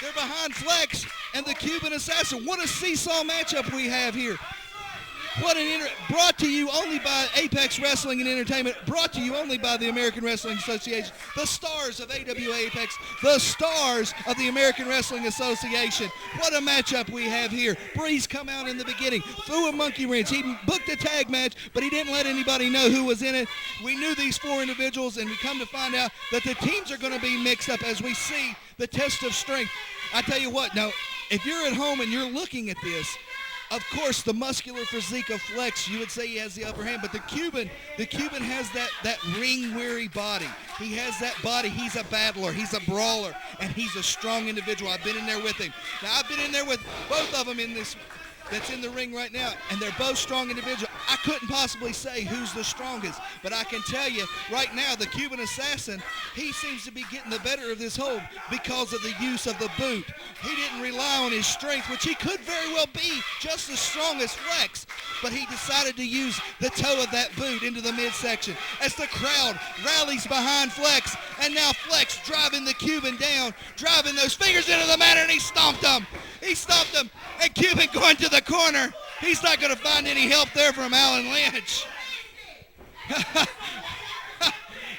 they're behind Flex and the Cuban Assassin. What a seesaw matchup we have here. Brought to you only by Apex Wrestling and Entertainment, brought to you only by the American Wrestling Association, the stars of AWA Apex, the stars of the American Wrestling Association. What a matchup we have here. Breeze come out in the beginning, threw a monkey wrench. He booked a tag match, but he didn't let anybody know who was in it. We knew these four individuals, and we come to find out that the teams are going to be mixed up as we see the test of strength. I tell you what, now, if you're at home and you're looking at this, of course, the muscular physique of Flex, you would say he has the upper hand, but the Cuban has that ring-weary body. He has that body. He's a battler. He's a brawler, and he's a strong individual. I've been in there with him. Now, I've been in there with both of them that's in the ring right now, and they're both strong individuals. I couldn't possibly say who's the strongest, but I can tell you right now, the Cuban Assassin, he seems to be getting the better of this hold because of the use of the boot. He didn't rely on his strength, which he could very well be just as strong as Flex, but he decided to use the toe of that boot into the midsection as the crowd rallies behind Flex, and now Flex driving the Cuban down, driving those fingers into the mat, and he stomped him. He stomped him, and Cuban going to the corner. He's not going to find any help there from Alan Lynch.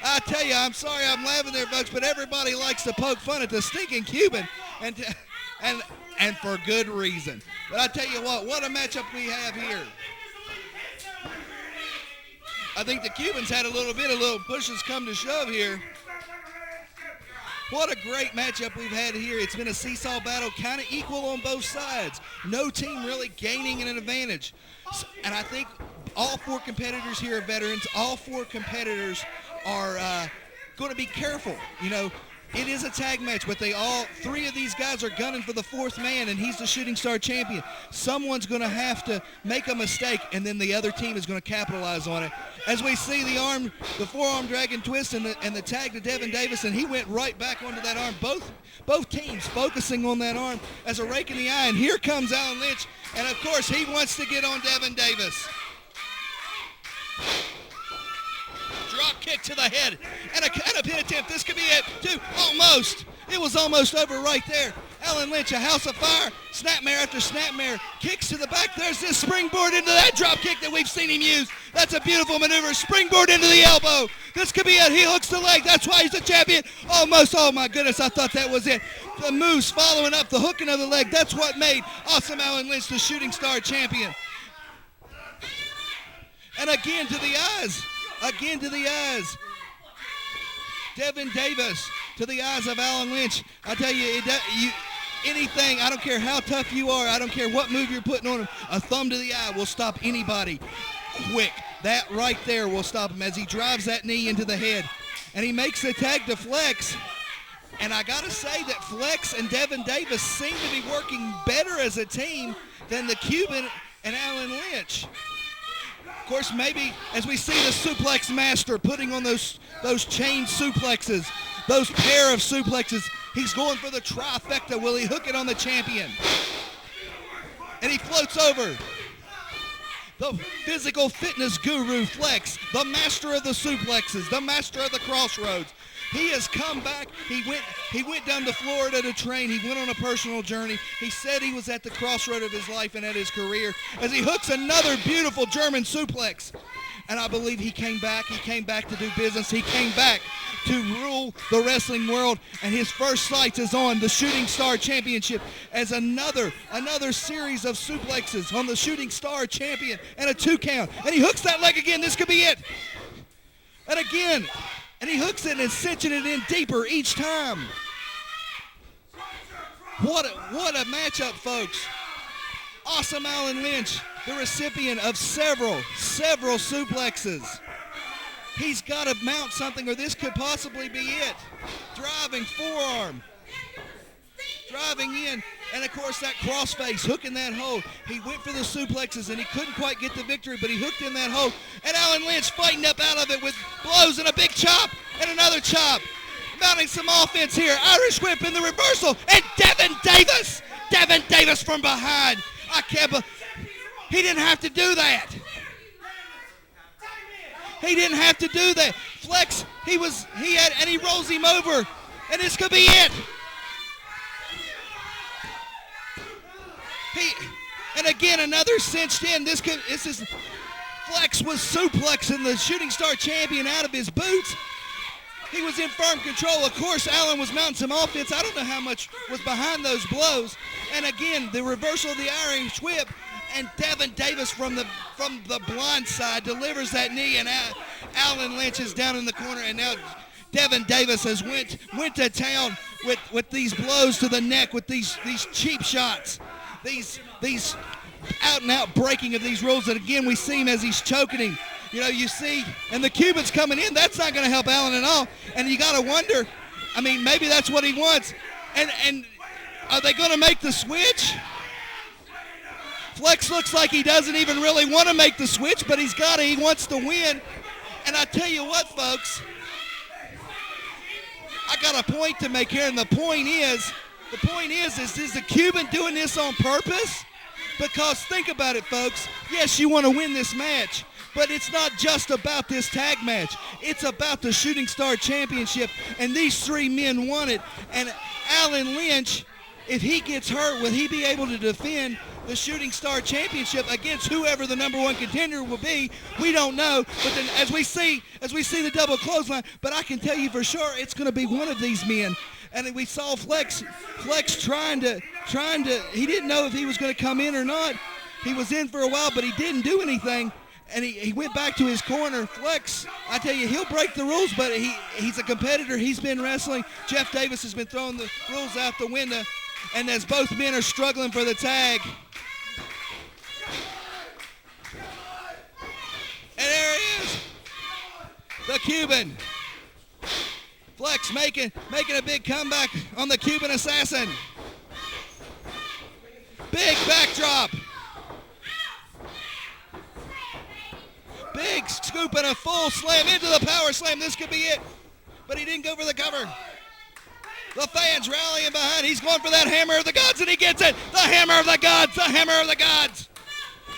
I tell you, I'm sorry I'm laughing there, folks, but everybody likes to poke fun at the stinking Cuban, and for good reason. But I tell you what a matchup we have here. I think the Cubans had a little pushes come to shove here. What a great matchup we've had here. It's been a seesaw battle, kind of equal on both sides. No team really gaining an advantage. And I think all four competitors here are veterans. All four competitors are going to be careful. You know, It is a tag match, but three of these guys are gunning for the fourth man, and he's the shooting star champion. Someone's going to have to make a mistake, and then the other team is going to capitalize on it. As we see the forearm dragon twist and the tag to Devin Davis, and he went right back onto that arm. Both teams focusing on that arm as a rake in the eye, and here comes Alan Lynch, and of course he wants to get on Devin Davis. Drop kick to the head and a pin attempt. This could be it, too. Almost. It was almost over right there. Alan Lynch, a house of fire. Snapmare after snapmare. Kicks to the back. There's this springboard into that drop kick that we've seen him use. That's a beautiful maneuver. Springboard into the elbow. This could be it. He hooks the leg. That's why he's the champion. Almost. Oh, my goodness. I thought that was it. The moves following up the hooking of the leg. That's what made awesome Alan Lynch the shooting star champion. And again to the eyes. Again to the eyes. Devin Davis to the eyes of Alan Lynch. I tell you, anything, I don't care how tough you are, I don't care what move you're putting on him, a thumb to the eye will stop anybody quick. That right there will stop him as he drives that knee into the head. And he makes the tag to Flex. And I got to say that Flex and Devin Davis seem to be working better as a team than the Cuban and Alan Lynch. Of course, maybe as we see the suplex master putting on those chain suplexes, those pair of suplexes, he's going for the trifecta. Will he hook it on the champion? And he floats over. The physical fitness guru Flex, the master of the suplexes, the master of the crossroads. He has come back. He went down to Florida to train. He went on a personal journey. He said he was at the crossroad of his life and at his career as he hooks another beautiful German suplex. And I believe he came back. He came back to do business. He came back to rule the wrestling world. And his first sight is on the Shooting Star Championship as another series of suplexes on the Shooting Star Champion and a 2 count. And he hooks that leg again. This could be it. And again. And he hooks it and cinching it in deeper each time. What a matchup, folks. Awesome Alan Lynch, the recipient of several suplexes. He's got to mount something, or this could possibly be it. Driving forearm. Driving in. And, of course, that crossface, hooking that hold. He went for the suplexes, and he couldn't quite get the victory, but he hooked in that hold. And Alan Lynch fighting up out of it with blows and a big chop and another chop. Mounting some offense here. Irish whip in the reversal. And Devin Davis from behind. I can't believe he didn't have to do that. He didn't have to do that. Flex, he rolls him over. And this could be it. And again, another cinched in. This is Flex was suplexing the Shooting Star Champion out of his boots. He was in firm control. Of course, Alan was mounting some offense. I don't know how much was behind those blows. And again, the reversal of the Irish whip. And Devin Davis from the blind side delivers that knee, and Alan Lynch is down in the corner. And now Devin Davis has went to town with these blows to the neck, with these cheap shots. These out-and-out breaking of these rules that, again, we see him as he's choking him. You know, you see, and the Cuban's coming in. That's not going to help Alan at all. And you got to wonder, I mean, maybe that's what he wants. And are they going to make the switch? Flex looks like he doesn't even really want to make the switch, but he wants to win. And I tell you what, folks, I got a point to make here, and the point is the Cuban doing this on purpose? Because think about it, folks. Yes, you want to win this match, but it's not just about this tag match. It's about the Shooting Star Championship, and these three men won it. And Alan Lynch, if he gets hurt, will he be able to defend the Shooting Star Championship against whoever the number one contender will be? We don't know. But then as we see the double clothesline, but I can tell you for sure it's going to be one of these men. And we saw Flex trying to, he didn't know if he was going to come in or not. He was in for a while, but he didn't do anything. And he went back to his corner. Flex, I tell you, he'll break the rules, but he's a competitor. He's been wrestling. Jeff Davis has been throwing the rules out the window. And as both men are struggling for the tag. And there he is, the Cuban. Flex making a big comeback on the Cuban Assassin. Big backdrop. Big scoop and a full slam into the power slam. This could be it. But he didn't go for the cover. The fans rallying behind. He's going for that hammer of the gods, and he gets it. The hammer of the gods. The hammer of the gods.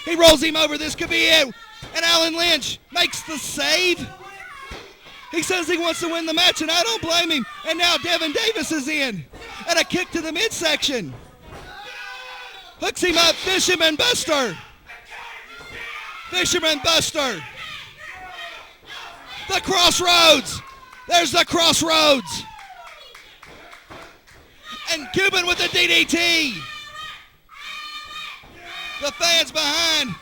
He rolls him over. This could be it. And Alan Lynch makes the save. He says he wants to win the match, and I don't blame him. And now Devin Davis is in. And a kick to the midsection. Hooks him up. Fisherman Buster. Fisherman Buster. The Crossroads. There's the Crossroads. And Cuban with the DDT. The fans behind.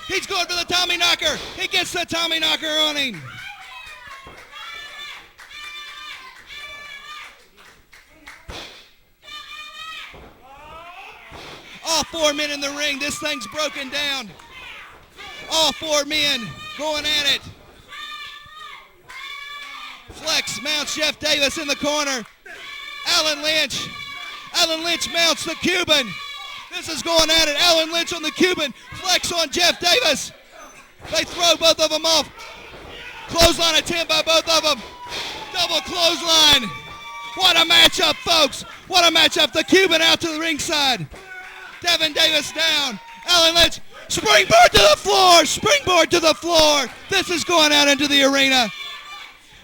He's going for the Tommy Knocker. He gets the Tommy Knocker on him. All 4 men in the ring. This thing's broken down. All 4 men going at it. Flex mounts Jeff Davis in the corner. Alan Lynch mounts the Cuban. This is going at it. Alan Lynch on the Cuban. Flex on Jeff Davis. They throw both of them off. Clothesline attempt by both of them. Double clothesline. What a matchup, folks. What a matchup. The Cuban out to the ringside. Devin Davis down. Alan Lynch. Springboard to the floor. Springboard to the floor. This is going out into the arena.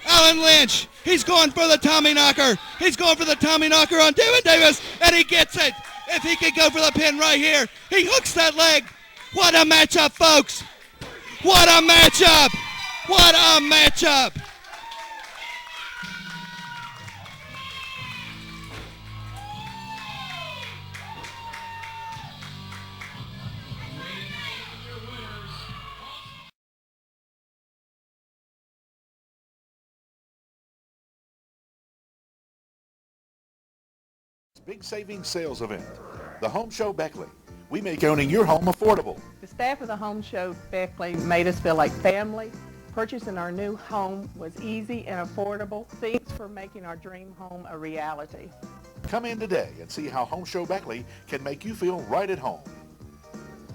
Alan Lynch. He's going for the Tommy Knocker. He's going for the Tommy Knocker on Devin Davis, and he gets it. If he could go for the pin right here, he hooks that leg. What a matchup, folks. What a matchup. What a matchup. Big savings sales event. The Home Show Beckley. We make owning your home affordable. The staff of the Home Show Beckley made us feel like family. Purchasing our new home was easy and affordable. Thanks for making our dream home a reality. Come in today and see how Home Show Beckley can make you feel right at home.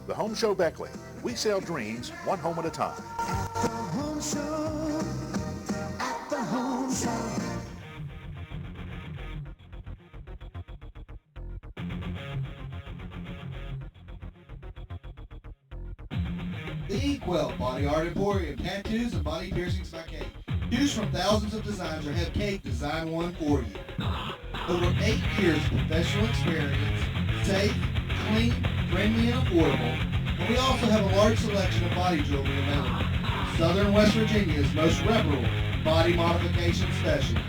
The Home Show Beckley. We sell dreams one home at a time. At the Home Show. At the Home Show. The Inkwell Body Art Emporium, tattoos and body piercings by Kate. Choose from thousands of designs or have Kate design one for you. Over 8 years of professional experience, safe, clean, friendly, and affordable. And we also have a large selection of body jewelry available. Southern West Virginia's most reputable body modification specialist.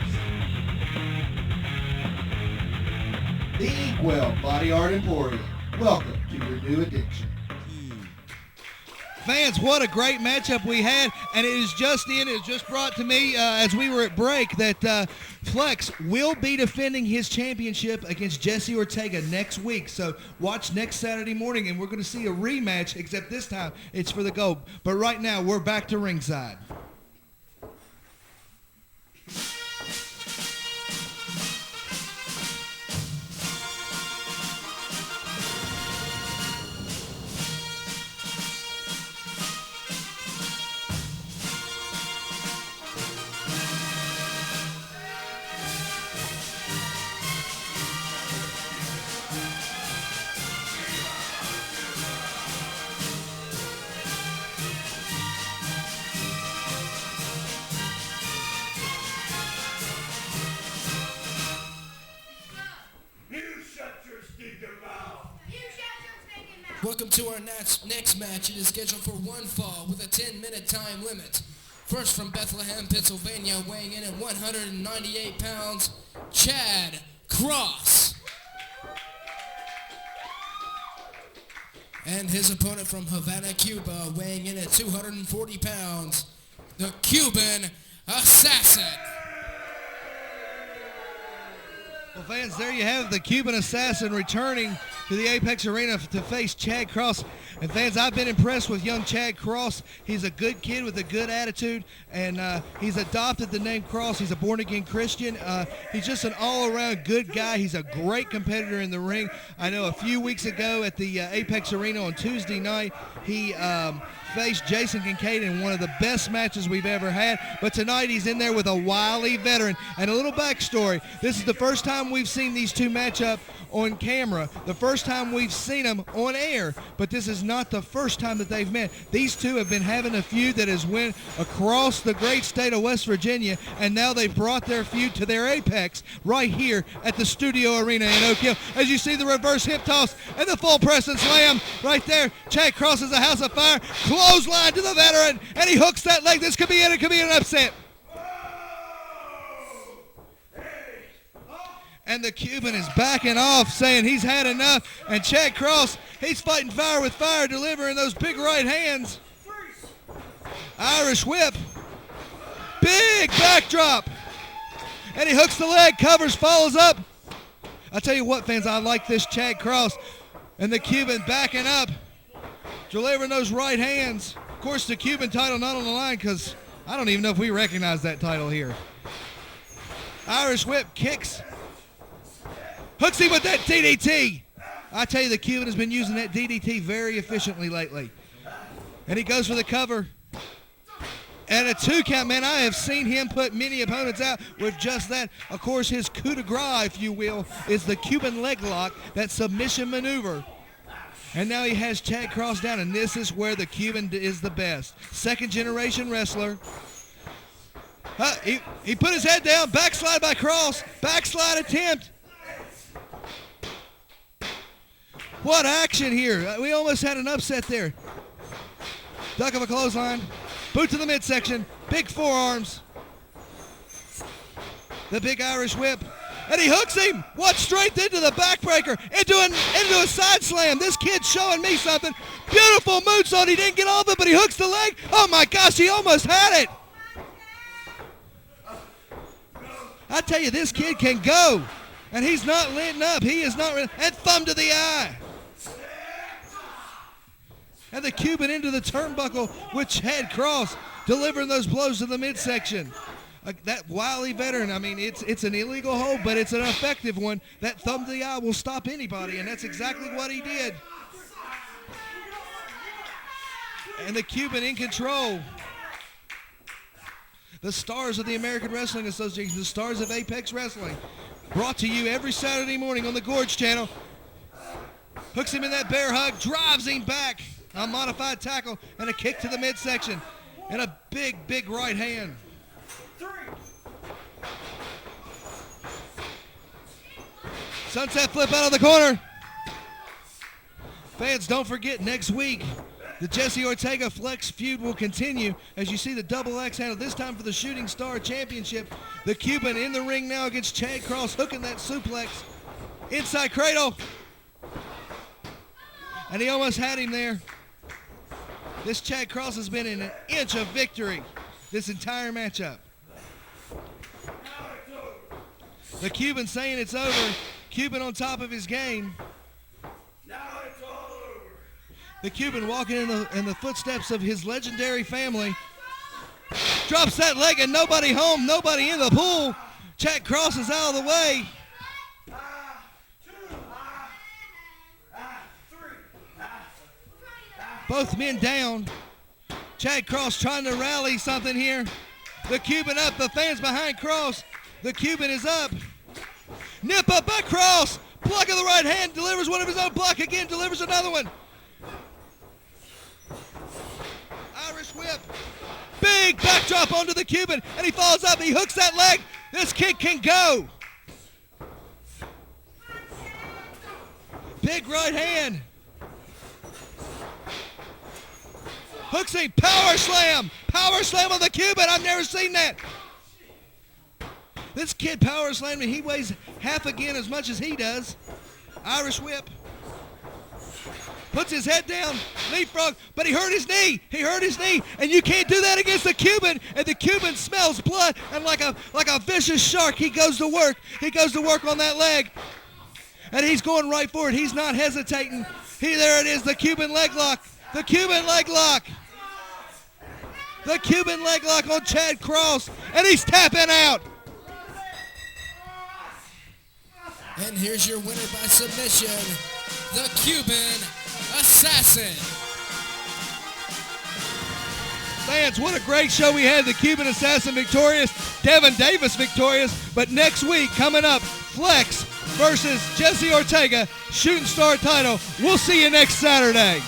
The Inkwell Body Art Emporium. Welcome to your new addiction. Fans, what a great matchup we had, and it was just brought to me as we were at break that Flex will be defending his championship against Jesse Ortega next week. So watch next Saturday morning, and we're going to see a rematch, except this time it's for the gold. But right now, we're back to ringside. Welcome to our next match. It is scheduled for one fall with a 10-minute time limit. First from Bethlehem, Pennsylvania, weighing in at 198 pounds, Chad Cross. And his opponent from Havana, Cuba, weighing in at 240 pounds, the Cuban Assassin. Well, fans, there you have the Cuban Assassin returning to the Apex Arena to face Chad Cross. And fans, I've been impressed with young Chad Cross. He's a good kid with a good attitude, and he's adopted the name Cross. He's a born-again Christian. He's just an all-around good guy. He's a great competitor in the ring. I know a few weeks ago at the Apex Arena on Tuesday night, he faced Jason Kincaid in one of the best matches we've ever had. But tonight he's in there with a wily veteran. And a little backstory. This is the first time we've seen these two match up on camera, the first time we've seen them on air, but this is not the first time that they've met. These two have been having a feud that has went across the great state of West Virginia, and now they've brought their feud to their apex right here at the Studio Arena in Oak Hill. As you see the reverse hip toss and the full press and slam right there, Chad Cross is a house of fire, clothesline to the veteran, and he hooks that leg. This could be it. It could be an upset. And the Cuban is backing off, saying he's had enough. And Chad Cross, he's fighting fire with fire, delivering those big right hands. Irish whip. Big backdrop. And he hooks the leg, covers, follows up. I tell you what, fans, I like this Chad Cross. And the Cuban backing up, delivering those right hands. Of course, the Cuban title not on the line because I don't even know if we recognize that title here. Irish whip, kicks. Hooks him with that DDT. I tell you, the Cuban has been using that DDT very efficiently lately. And he goes for the cover. And a 2 count, man. I have seen him put many opponents out with just that. Of course, his coup de grace, if you will, is the Cuban leg lock, that submission maneuver. And now he has Chad Cross down, and this is where the Cuban is the best. Second generation wrestler. He put his head down, backslide by Cross, backslide attempt. What action here. We almost had an upset there. Duck of a clothesline. Boot to the midsection. Big forearms. The big Irish whip. And he hooks him. What, straight into the backbreaker. Into a side slam. This kid's showing me something. Beautiful moonsault. He didn't get all of it, but he hooks the leg. Oh my gosh, he almost had it. I tell you, this kid can go. And he's not letting up. He is not. And thumb to the eye. And the Cuban into the turnbuckle with Chad Cross, delivering those blows to the midsection. That wily veteran, I mean, it's an illegal hold, but it's an effective one. That thumb to the eye will stop anybody, and that's exactly what he did. And the Cuban in control. The stars of the American Wrestling Association, the stars of Apex Wrestling, brought to you every Saturday morning on the Gorge Channel. Hooks him in that bear hug, drives him back. A modified tackle and a kick to the midsection. And a big, big right hand. Sunset flip out of the corner. Fans, don't forget, next week, the Jesse Ortega Flex feud will continue as you see the double X handle, this time for the Shooting Star Championship. The Cuban in the ring now against Chad Cross, hooking that suplex. Inside cradle. And he almost had him there. This Chad Cross has been in an inch of victory this entire matchup. The Cuban saying it's over. Cuban on top of his game. The Cuban walking in the footsteps of his legendary family. Drops that leg and nobody home, nobody in the pool. Chad Cross is out of the way. Both men down. Chad Cross trying to rally something here. The Cuban up, the fans behind Cross. The Cuban is up. Nip up by Cross. Block of the right hand, delivers one of his own. Block again, delivers another one. Irish whip. Big backdrop onto the Cuban, and he falls up. He hooks that leg. This kid can go. Big right hand. Hooks him, power slam on the Cuban. I've never seen that. This kid power slammed him. He weighs half again as much as he does. Irish whip. Puts his head down, leapfrog, but he hurt his knee. And you can't do that against the Cuban. And the Cuban smells blood, and like a vicious shark, he goes to work. He goes to work on that leg. And he's going right for it. He's not hesitating. There it is, the Cuban leg lock. The Cuban leg lock. The Cuban leg lock on Chad Cross, and he's tapping out. And here's your winner by submission, the Cuban Assassin. Fans, what a great show we had. The Cuban Assassin victorious, Devin Davis victorious. But next week, coming up, Flex versus Jesse Ortega, Shooting Star title. We'll see you next Saturday.